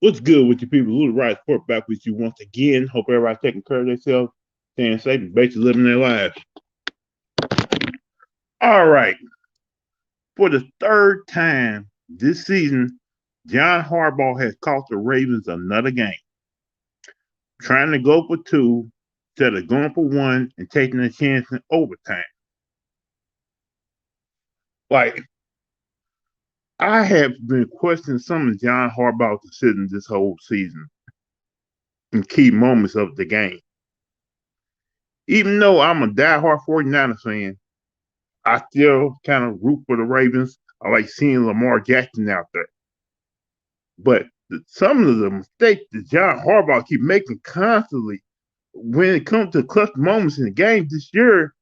What's good with you people? Louthewritersports back with you once again. Hope everybody's taking care of themselves, staying safe, and basically living their lives. All right. For the third time this season, John Harbaugh has cost the Ravens another game, trying to go for two instead of going for one and taking a chance in overtime. Like, I have been questioning some of John Harbaugh's decisions this whole season in key moments of the game. Even though I'm a diehard 49ers fan, I still kind of root for the Ravens. I like seeing Lamar Jackson out there. But some of the mistakes that John Harbaugh keep making constantly when it comes to clutch moments in the game this year,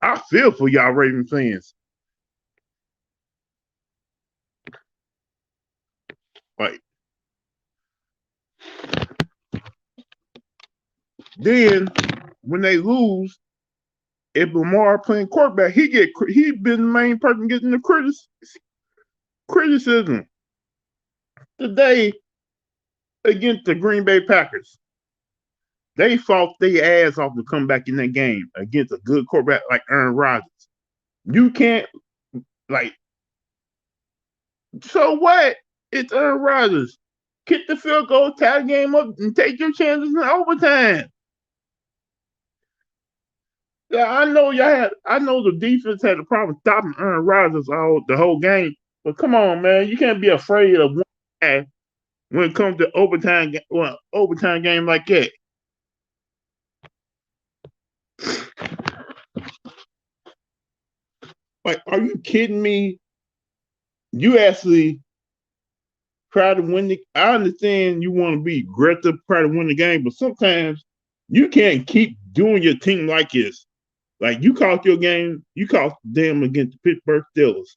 I feel for y'all Ravens fans. Like, then when they lose, if Lamar playing quarterback, he been the main person getting the criticism today against the Green Bay Packers. They fought their ass off to come back in that game against a good quarterback like Aaron Rodgers. You can't like so what? It's Aaron Rodgers. Kick the field goal, tie the game up, and take your chances in overtime. Yeah, I know the defense had a problem stopping Aaron Rodgers the whole game. But come on, man, you can't be afraid of one guy when it comes to overtime game like that. Like, are you kidding me? You actually try to win the. I understand you want to be aggressive, try to win the game, but sometimes you can't keep doing your team like this. Like you cost your game, you cost them against the Pittsburgh Steelers.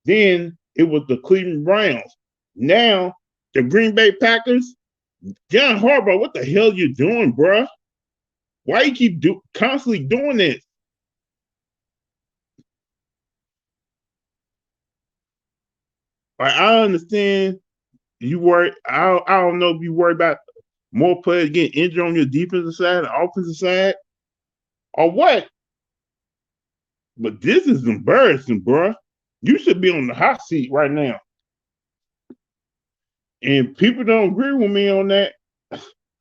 Then it was the Cleveland Browns. Now the Green Bay Packers. John Harbaugh, what the hell you doing, bruh? Why you keep constantly doing this? Like, I understand you worry. I don't know if you worry about more players getting injured on your defensive side, the offensive side, or what. But this is embarrassing, bruh. You should be on the hot seat right now. And people don't agree with me on that.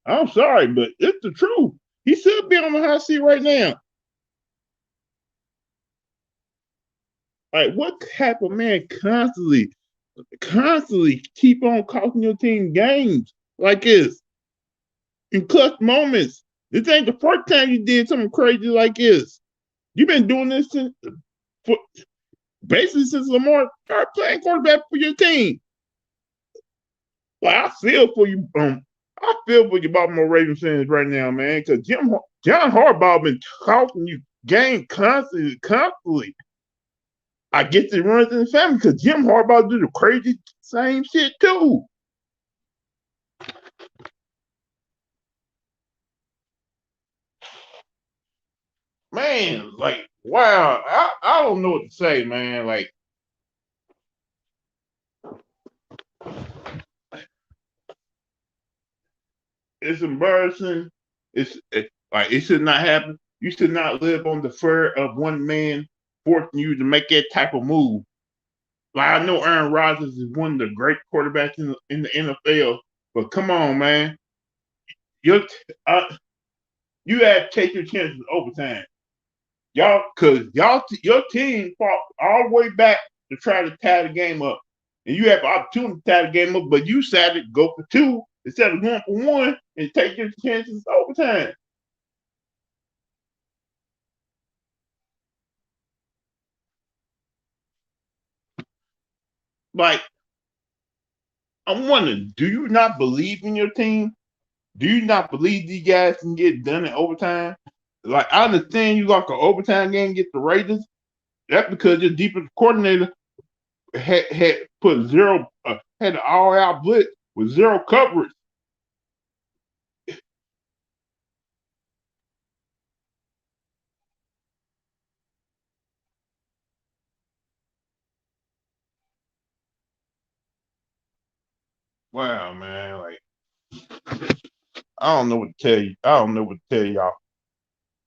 I'm sorry, but it's the truth. He should be on the hot seat right now. Like, what type of man constantly keep on costing your team games like this in clutch moments? This ain't the first time you did something crazy like this. You've been doing this for, basically since Lamar started playing quarterback for your team. Like, I feel for you. I feel for you, Baltimore Ravens fans right now, man, because John Harbaugh been costing you game constantly. I get it runs in the family because Jim Harbaugh do the crazy same shit too. Man, like, wow, I don't know what to say, man. Like, it's embarrassing. Like it should not happen. You should not live on the fear of one man forcing you to make that type of move. Like I know Aaron Rodgers is one of the great quarterbacks in the NFL, but come on, man, you uh, you have to take your chances overtime. Y'all, cause your team fought all the way back to try to tie the game up, and you have the opportunity to tie the game up, but you decided to go for two instead of going for one and take your chances overtime. Like, I'm wondering, do you not believe in your team? Do you not believe these guys can get done in overtime? Like, I understand you like an overtime game get the Raiders. That's because your defensive coordinator had put zero, had an all out blitz with zero coverage. Wow, man. Like I don't know what to tell you. I don't know what to tell y'all.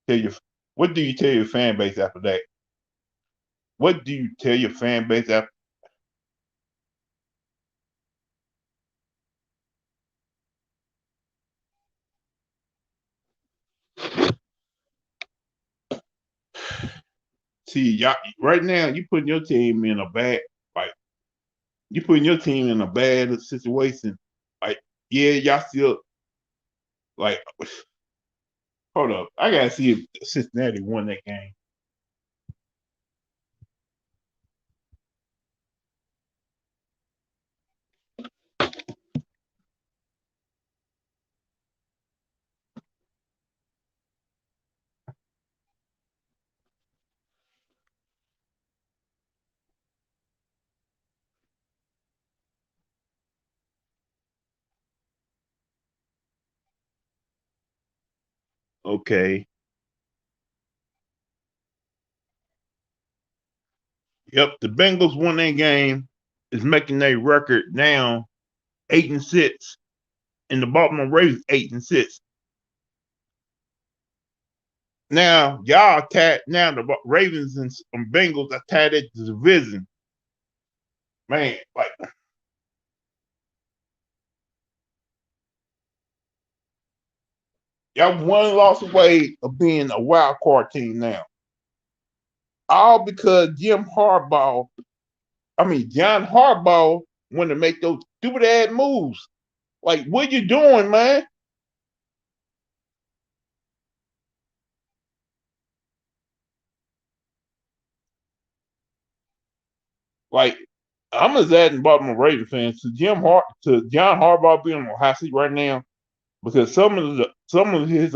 Tell you what do you tell your fan base after that? What do you tell your fan base after? See, y'all right now you putting your team in a bad like you putting your team in a bad situation. Like, yeah, y'all still like hold up. I gotta see if Cincinnati won that game. Okay. Yep, the Bengals won that game. Is making their record now 8-6, and the Baltimore Ravens 8-6. Now y'all tied. Now the Ravens and Bengals are tied at the division. Man, like y'all one loss away of being a wild card team now. All because John Harbaugh wanted to make those stupid ass moves. Like, what you doing, man? Like, I'm as sad in Baltimore Ravens fans to John Harbaugh being on the hot seat right now because some of his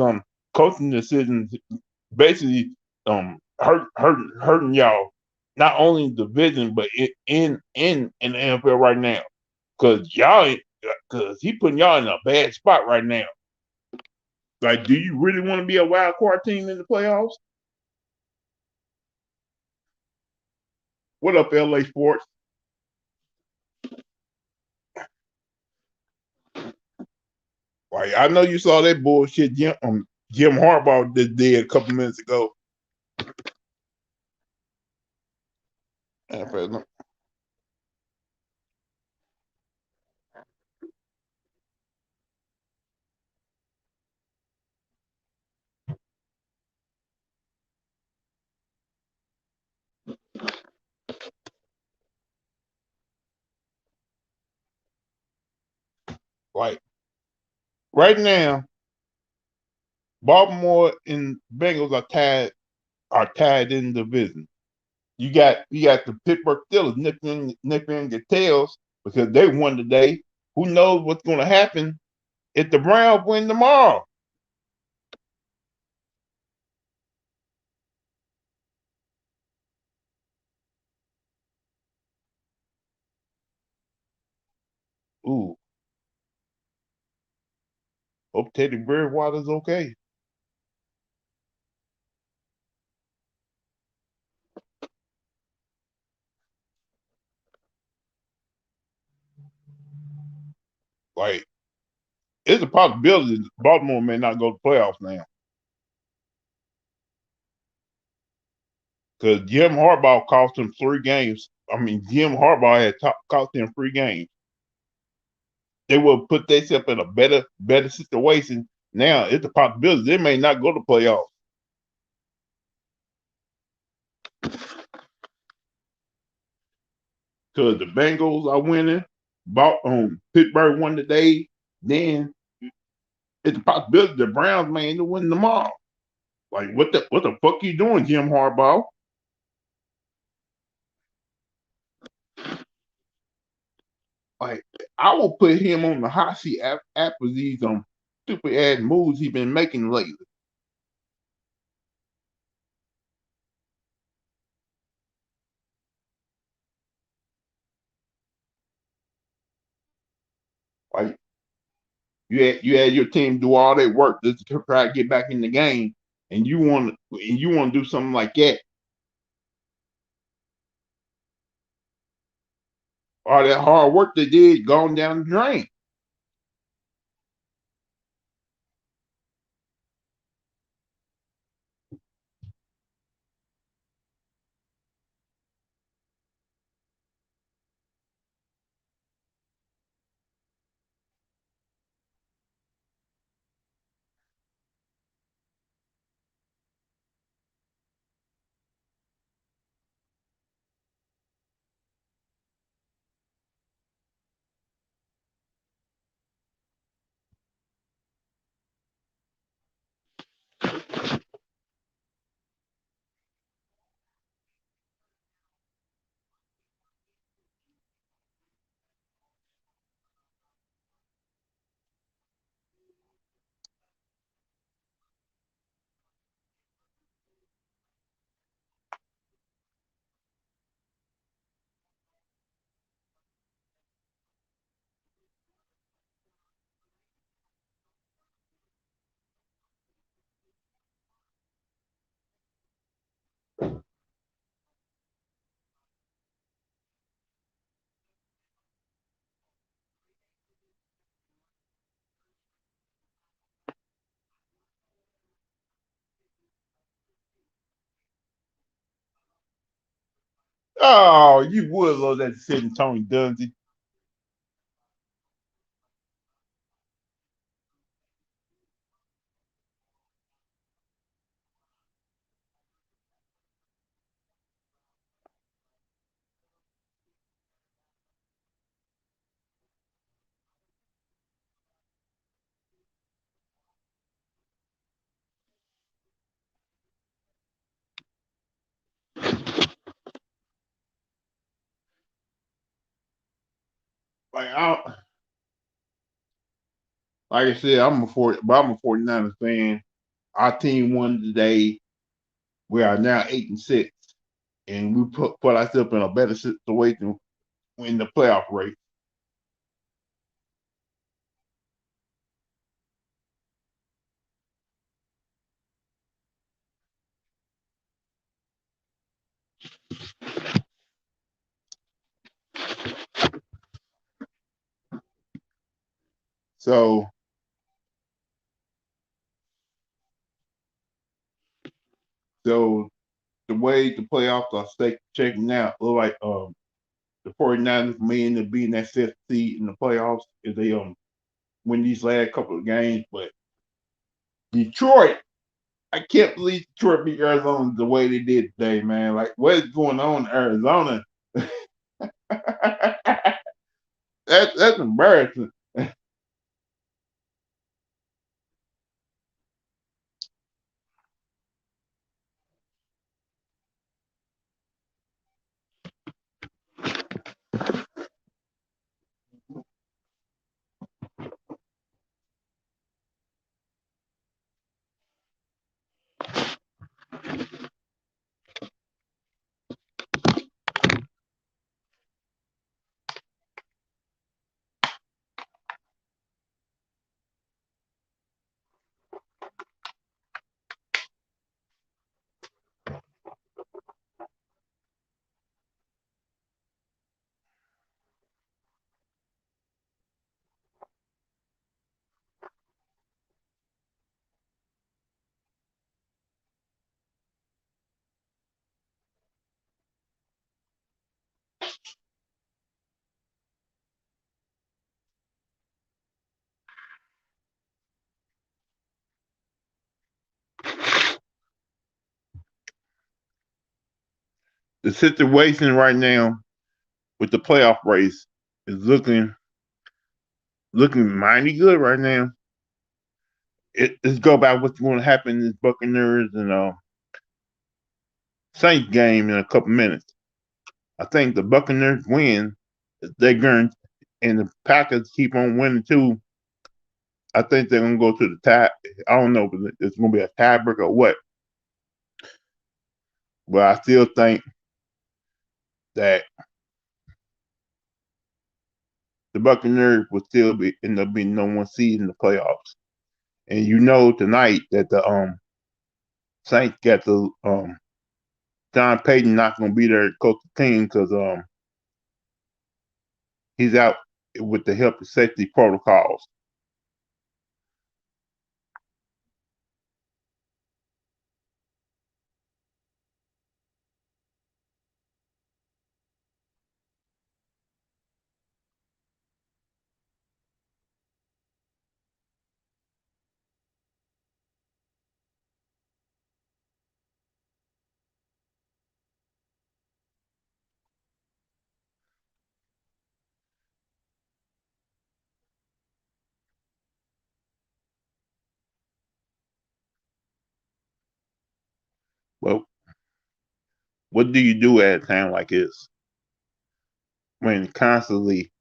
coaching decisions basically hurting y'all not only in the division but in the NFL right now because he putting y'all in a bad spot right now. Like, do you really want to be a wild card team in the playoffs? What up, LA Sports? Like, I know you saw that bullshit Jim Harbaugh did a couple minutes ago. Like right now, Baltimore and Bengals are tied in the division. You got the Pittsburgh Steelers nipping their tails because they won today. Who knows what's going to happen if the Browns win tomorrow? Ooh, hope Teddy Bridgewater's okay. Like, it's a possibility that Baltimore may not go to playoffs now because Jim Harbaugh cost them 3 games. Jim Harbaugh had cost them 3 games. They will put themselves in a better situation. Now it's a possibility they may not go to playoffs because the Bengals are winning. Pittsburgh won today. Then it's a possibility the Browns may end up winning tomorrow. Like, what the fuck you doing, Jim Harbaugh? Like, I will put him on the hot seat after these stupid ass moves he's been making lately. Like, you had your team do all that work just to try to get back in the game, and you want to do something like that. All that hard work they did gone down the drain. Oh, you would love that sitting Tony Dungy. Like like I said, I'm a 49ers fan. Our team won today. We are now 8-6, and we put ourselves in a better situation in the playoff race. So, so the way the playoffs are checking out, look like the 49ers may end up being that fifth seed in the playoffs if they win these last couple of games. But Detroit, I can't believe Detroit beat Arizona the way they did today, man. Like, what is going on in Arizona? That's embarrassing. The situation right now with the playoff race is looking mighty good right now. Let's go by what's going to happen in this Buccaneers and Saints game in a couple minutes. I think the Buccaneers win. They're going, and the Packers keep on winning too. I think they're going to go to the tie. I don't know if it's going to be a tiebreaker or what, but I still think that the Buccaneers will still be end up being no one seed in the playoffs. And you know tonight that the Saints got the John Payton not going to be there to coach the team because he's out with the health and safety protocols. Well, what do you do at a time like this when constantly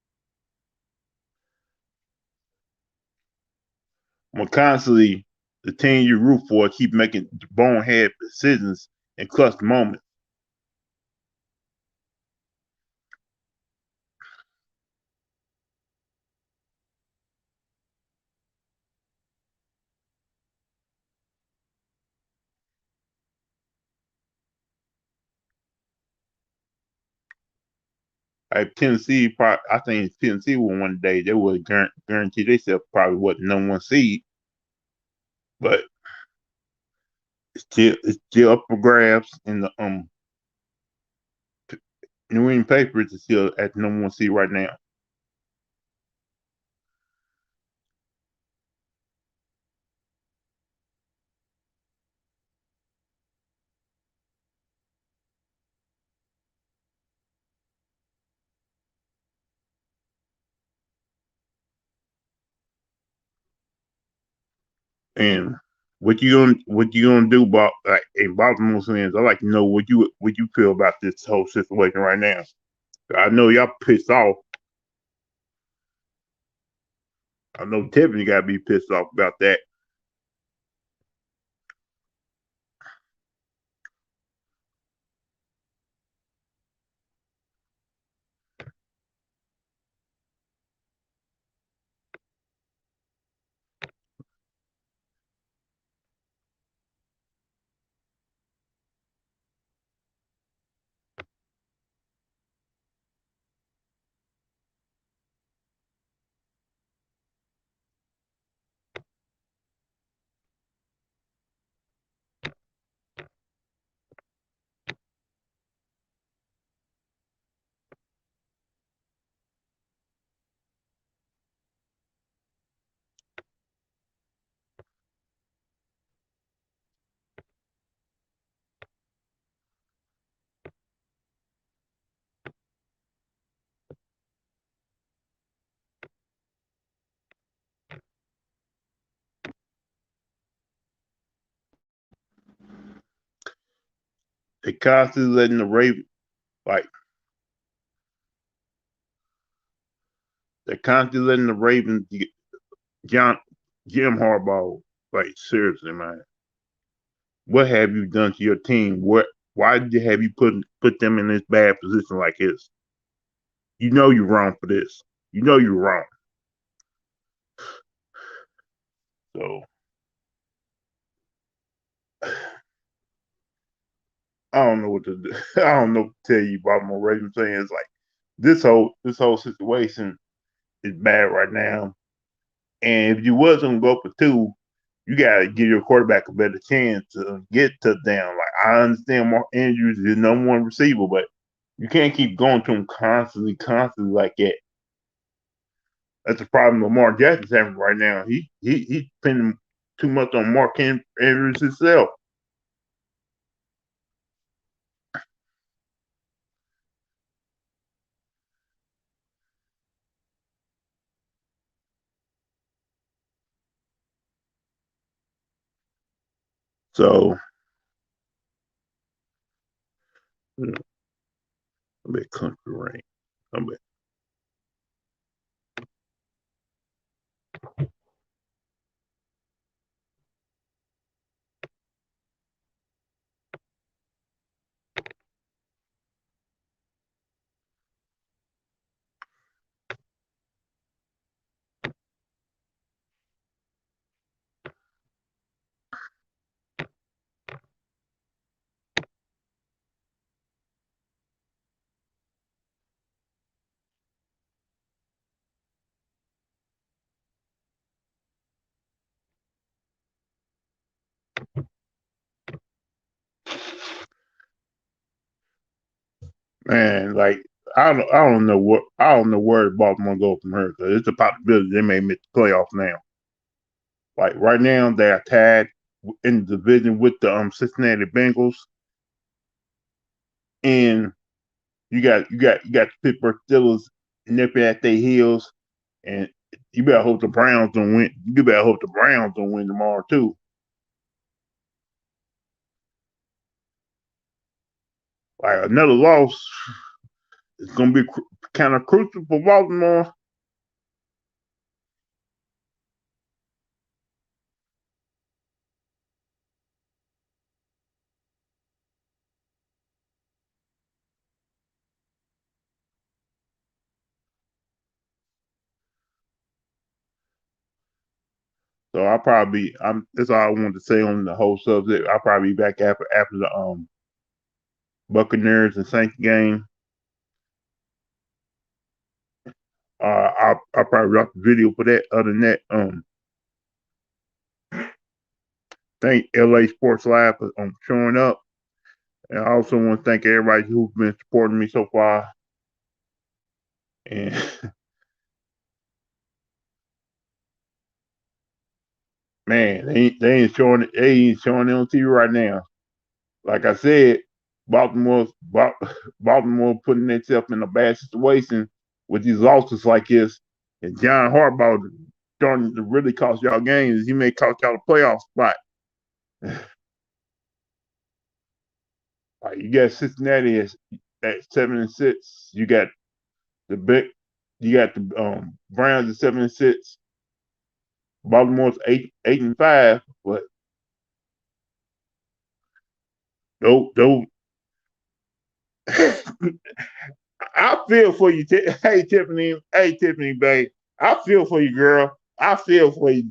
the team you root for keep making bonehead decisions in clutch moments? Like Tennessee, I think Tennessee will one day they would guarantee themselves probably what number one seed, but it's still up for grabs in the New England Patriots is still at the number one seed right now. And what you gonna do about like in Baltimore fans? I like to know what you feel about this whole situation right now. I know y'all pissed off. I know Tiffany gotta be pissed off about that. They constantly letting the Ravens like they constantly letting the Ravens get John Jim Harbaugh. Like seriously, man. What have you done to your team? Why did you have you put them in this bad position like this? You know you're wrong for this. You know you're wrong. So I don't know what to do. I don't know what to tell you about my Ravens fans. Like this whole situation is bad right now. And if you was gonna go for two, you gotta give your quarterback a better chance to get touchdown. Like I understand Mark Andrews is the number one receiver, but you can't keep going to him constantly like that. That's the problem Lamar Jackson's having right now. He's spending too much on Mark Andrews himself. So I'm at country rain. I'm at man, like I don't know where Baltimore go from here because it's a possibility they may miss the playoffs now. Like right now, they are tied in the division with the Cincinnati Bengals, and you got the Pittsburgh Steelers nipping at their heels, and you better hope the Browns don't win. You better hope the Browns don't win tomorrow too. Like another loss is going to be kind of crucial for Baltimore. So I'll probably that's all I wanted to say on the whole subject. I'll probably be back after the Buccaneers and Saints game. I'll probably drop the video for that. Other than that, thank LA Sports Live for showing up. And I also want to thank everybody who's been supporting me so far. And man, they ain't showing it. They ain't showing it on TV right now. Like I said, Baltimore, Baltimore putting themselves in a bad situation with these losses like this, and John Harbaugh starting to really cost y'all games. He may cost y'all a playoff spot. Like you got Cincinnati at 7-6. You got the big, you got the Browns at 7-6. Baltimore's 8-5. But those I feel for you. Hey Tiffany, babe. I feel for you, girl. I feel for you.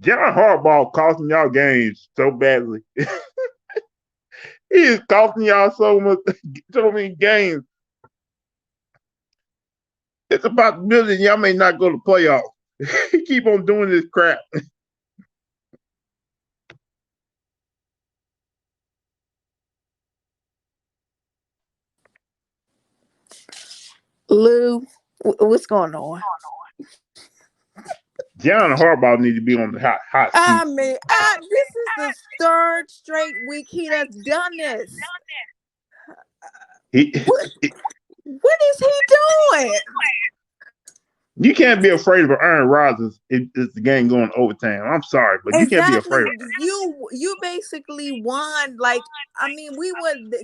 John Harbaugh costing y'all games so badly. He is costing y'all so much, so many games. It's about the building. Y'all may not go to playoffs. He keep on doing this crap. Lou, what's going on? John Harbaugh needs to be on the hot seat. I mean, this is the third straight week he has done this. He, What what is he doing? you can't be afraid of Aaron Rodgers if the game going to overtime. I'm sorry, but you can't be Exactly. afraid of. You basically won. Like, I mean,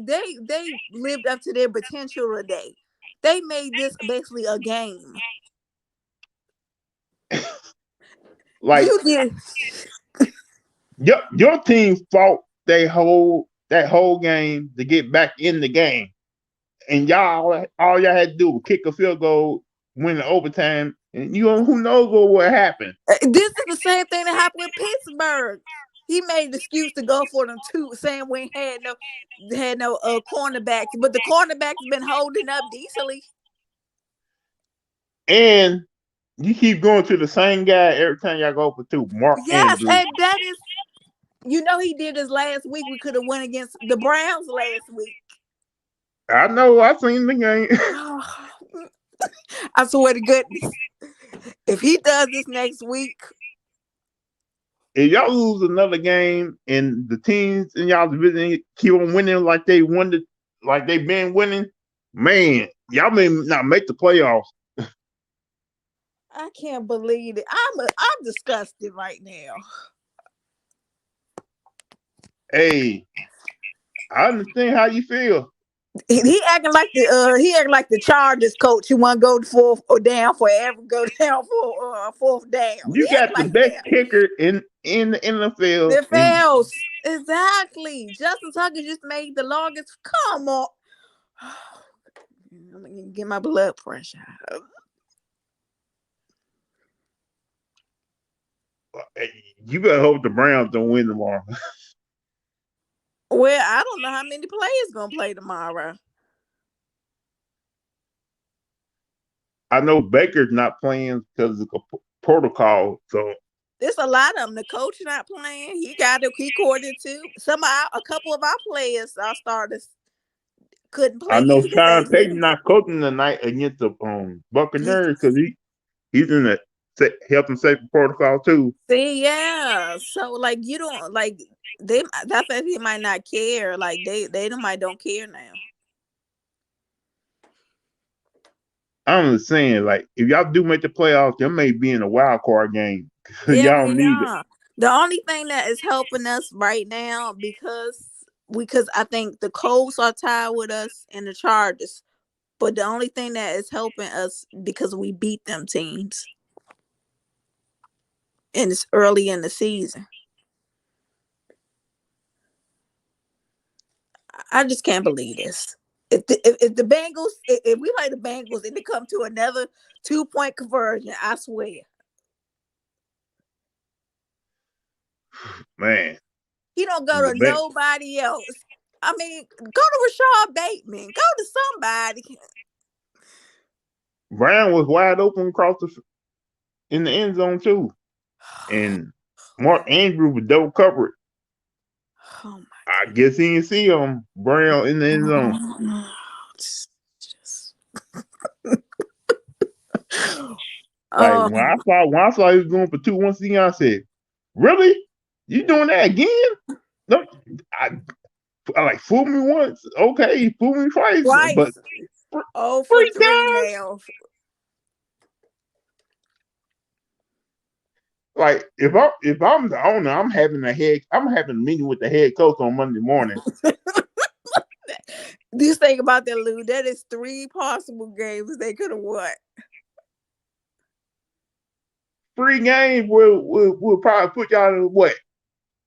they lived up to their potential today. They made this basically a game. Like You did. your team fought that whole game to get back in the game, and y'all all y'all had to do was kick a field goal, win the overtime, and you know who knows what happened. This is the same thing that happened with Pittsburgh. He made the excuse to go for them too, saying we had no cornerbacks, but the cornerbacks been holding up decently. And you keep going to the same guy every time y'all go for two, Mark Yes, Andrews. and that is, he did this last week. We could have went against the Browns last week. I know, I seen the game. I swear to goodness, if he does this next week, If y'all lose another game and the teams in y'all division keep on winning like like they've been winning, man, y'all may not make the playoffs. I can't believe it. I'm disgusted right now. Hey, I understand how you feel. He acting like the Chargers coach who want to go fourth or down forever, go down for fourth down. You He got acting the like best that. kicker in the NFL, The and fails exactly. Justin Tucker just made the longest. Come on, I'm gonna get my blood pressure. you better hope the Browns don't win tomorrow. Well, I don't know how many players gonna play tomorrow. I know Baker's not playing because of protocol, so There's a lot of them. The coach not playing. He corded too. A couple of our players, our starters, couldn't I play know either. They Sean said Payton not coaching tonight against the he Buccaneers because he's in the health and safety protocol too. see, yeah. So like you don't like they. That's why they might not care. Like they might don't care now. I'm just saying, like, if y'all do make the playoffs, y'all may be in a wild card game. Yeah, Y'all we need it. are. The only thing that is helping us right now because I think the Colts are tied with us and the Chargers. But the only thing that is helping us because we beat them teams. And it's early in the season. I just can't believe this. If the Bengals, if we play the Bengals and they come to another 2-point conversion, I swear. Man, He don't go the to nobody else. I mean, go to Rashad Bateman. Go to somebody. Brown was wide open across in the end zone too, and Mark Andrews was double covered. Oh I guess he didn't see him Brown in the end zone. Just- Like oh, when I saw he was going for 2-1 I said, "Really? You doing that again? No, I, I like fool me once, okay, fool me twice, but twice. Oh, for three three times? now. Like if I'm the owner, I'm having a meeting with the head coach on Monday morning. Just think about that, Lou. That is 3 possible games they could have won. 3 games will probably put y'all in what?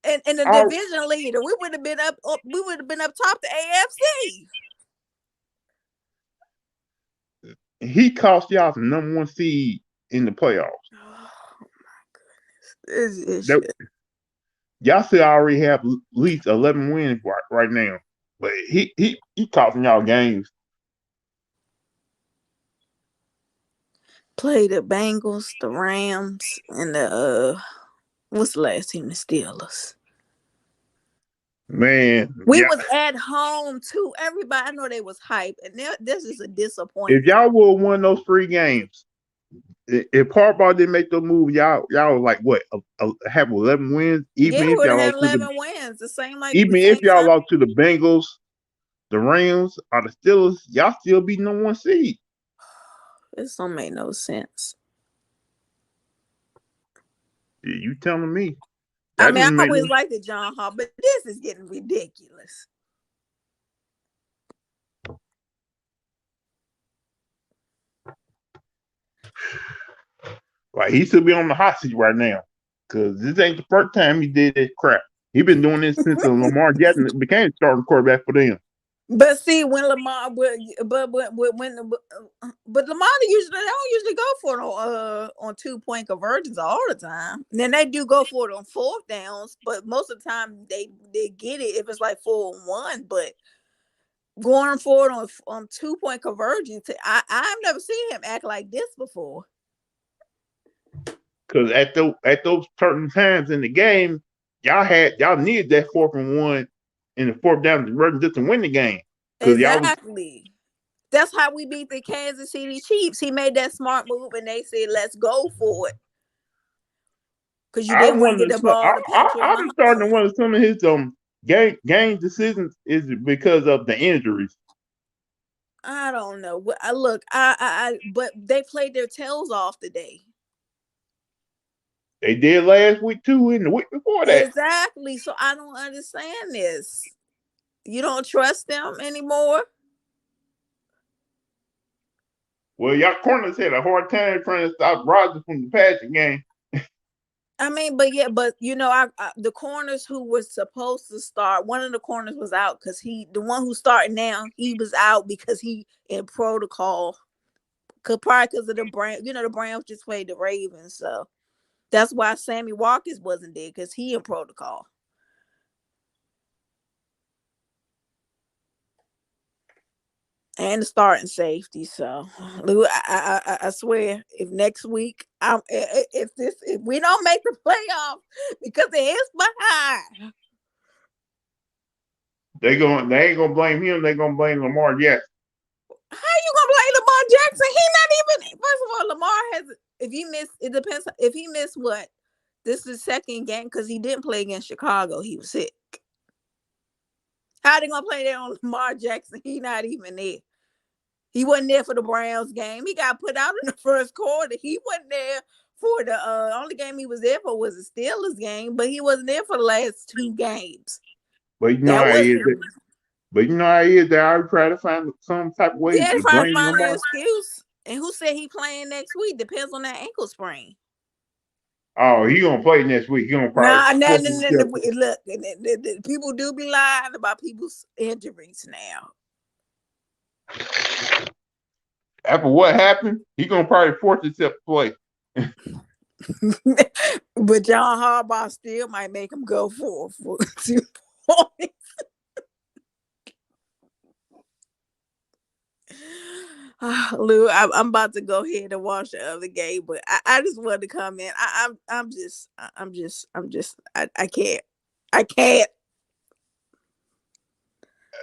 And the Our, division leader, we would have been up. We would have been up top the AFC. he cost y'all the number 1 seed in the playoffs. Oh my goodness, this That, shit. y'all still already have at least 11 wins right now, but he costing y'all games. Play the Bengals, the Rams, and the what's the last team? The Steelers. Man, We yeah. was at home too. Everybody, I know they was hype, and this is a If disappointment. y'all would have won those 3 games, if Harbaugh didn't make the move, y'all was like what? Have 11 wins, Yeah, even we if would have y'all had lost to 11 wins. The even if same y'all time. lost to the Bengals, the Rams, or the Steelers, y'all still be number 1 seed. This don't make no sense. Yeah, you telling me I that mean, I doesn't make always no. liked the John Hall, but this is getting ridiculous. Like he should be on the hot seat right now, because this ain't the first time he did this crap. He been doing this since Lamar Jackson became starting quarterback for them. But see, when Lamar, but Lamar usually they don't usually go for it on 2-point conversions all the time. Then they do go for it on 4th downs, but most of the time they get it if it's like 4-1. But going for it on 2-point conversions, I've never seen him act like this before. Because at those certain times in the game, y'all needed that 4th and 1 in the 4th down conversion just to win the game. Because y'all was Exactly. That's how we beat the Kansas City Chiefs. He made that smart move, and they said, "Let's go for it," because you I didn't want to wonder. get the ball to Patrick I'm starting to Mahomes. wonder some of his game decisions is because of the injuries. I don't know. Look, but they played their tails off today. They did last week too, and the week before that. Exactly. So I don't understand this. You don't trust them anymore. Well, y'all corners had a hard time trying to stop Rodgers from the passing game. I mean, but yeah, but the corners who was supposed to start, one of the corners was out because the one who started now, he was out because he in protocol. Probably because of the Browns. The Browns just played the Ravens, so that's why Sammy Watkins wasn't there because he in protocol. And the starting safety. So, Lou, I swear, if next week, if we don't make the playoffs because it is behind, They ain't gonna blame him. They gonna blame Lamar Jackson. how you gonna blame Lamar Jackson? He not even. First of all, Lamar has. If he missed, it depends. If he missed what, this is the second game because he didn't play against Chicago. He was sick. How they gonna play that on Lamar Jackson? He not even there. He wasn't there for the Browns game. He got put out in the first quarter. He wasn't there for the only game he was there for was the Steelers game, but he wasn't there for the last 2 games. But you know That how he was is. But you know how he is. They always try to find some type of way yeah, to trying to blame find an Lamar. excuse. And who said he playing next week? Depends on that ankle sprain. Oh, he gonna play next week. He gonna probably Nah, force nah. himself. Look, people do be lying about people's injuries now. After what happened, he gonna probably force himself to play. But John Harbaugh still might make him go for 2 points. Lou, I'm about to go ahead and watch the other game, but I just wanted to comment. I can't. I can't.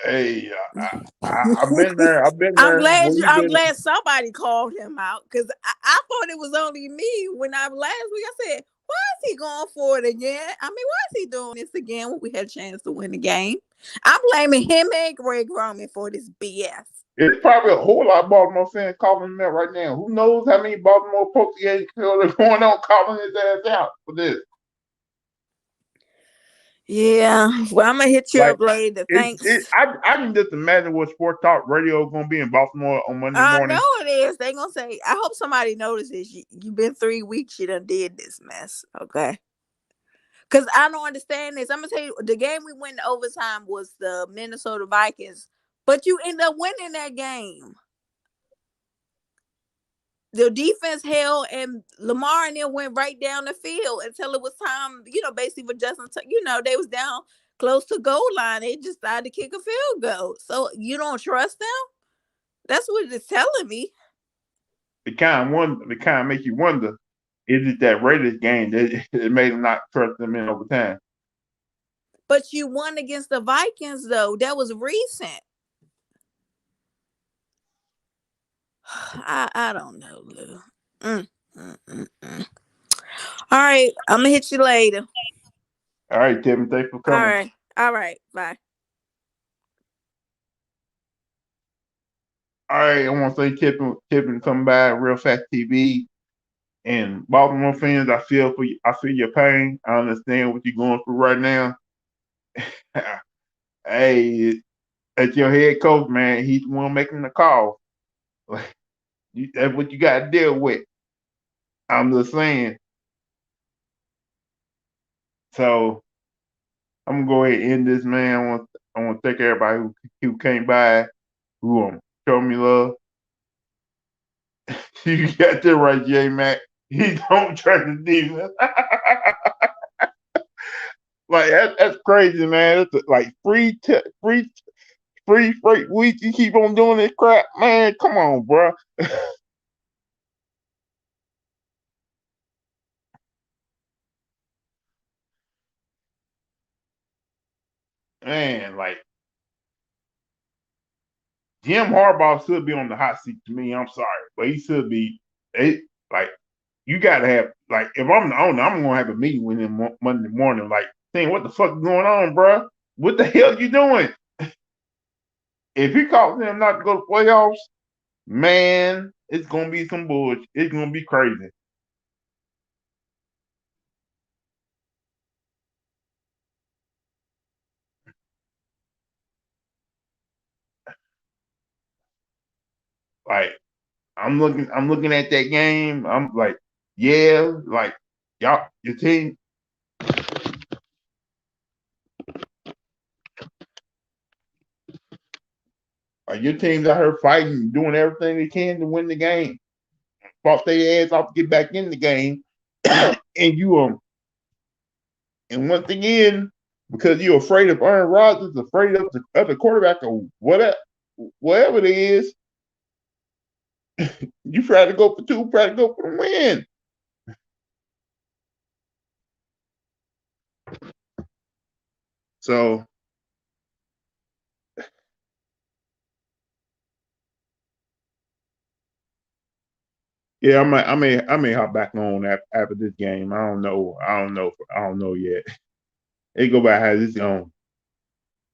Hey, I've been there. I've been I'm there. glad When you I'm been, glad somebody called him out because I thought it was only me when I last week I said, why is he going for it again? I mean, why is he doing this again when we had a chance to win the game? I'm blaming him and Greg Roman for this BS. it's probably a whole lot of Baltimore fans calling him out right now. Who knows how many Baltimore post-game are going on calling his ass out for this? Yeah, well, I'm gonna hit you Like up later. Thanks. I can just imagine what Sports Talk Radio is going to be in Baltimore on Monday I know morning. it is. They gonna say. I hope somebody notices. You've been 3 weeks. You done did this mess. Okay. Because I don't understand this. I'm gonna tell you, the game we went in overtime was the Minnesota Vikings, but you end up winning that game. The defense held, and Lamar and them went right down the field until it was time. Basically for Justin. They was down close to goal line. They just decided to kick a field goal. So you don't trust them? That's what it's telling me. It kind of make you wonder: is it that Raiders game that it made them not trust them in overtime? But you won against the Vikings, though. That was recent. I don't know, Lou. Mm, mm, mm, mm. All right, I'm gonna hit you later. All right, Kevin, thanks for coming. All right, bye. All right, I want to thank Kevin coming by Real Fast TV. And Baltimore fans, I feel for you. I feel your pain. I understand what you're going through right now. Hey, as your head coach, man, he's the one making the call. That's what you got to deal with. I'm just saying. So I'm gonna go ahead and end this, man. I want to thank everybody who came by, who showed me love. You got that right, J Mac. He don't trust the defense. Like that's crazy, man. It's like free freight week. You keep on doing this crap, man. Come on, bro. Man, like Jim Harbaugh should be on the hot seat to me. I'm sorry, but he should be. Like you gotta have like if I'm the owner, I'm gonna have a meeting with him Monday morning. Like saying, what the fuck is going on, bro? What the hell you doing? If he calls him not to go to playoffs, man, it's gonna be some bullshit. It's gonna be crazy. Like I'm looking at that game. I'm like, yeah, like y'all, your team, like your team's out here fighting, doing everything they can to win the game. Fought their ass off to get back in the game, and you and once again, because you're afraid of Aaron Rodgers, afraid of the other quarterback or whatever it is, you try to go for two, try to go for the win. So yeah, I may hop back on after this game. I don't know yet. It go by how this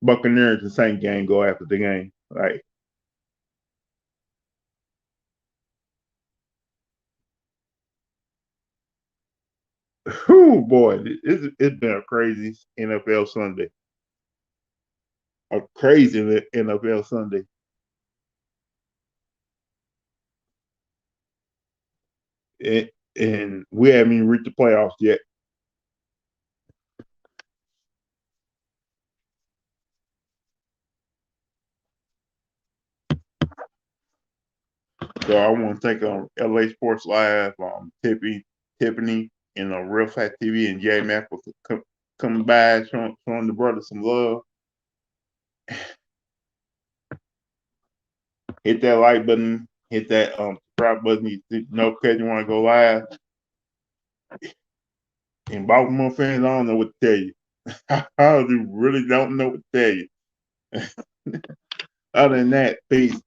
Buccaneers and Saint game go after the game. Like, whew, boy, it's been a crazy NFL Sunday. A crazy NFL Sunday. And we haven't even reached the playoffs yet. So I want to thank LA Sports Live, Tiffany, and Real Fat TV and J Mac for coming by, showing the brothers some love. Hit that like button, hit that subscribe button. You know, because you want to go live. And Baltimore fans, I don't know what to tell you. I really don't know what to tell you. Other than that, peace.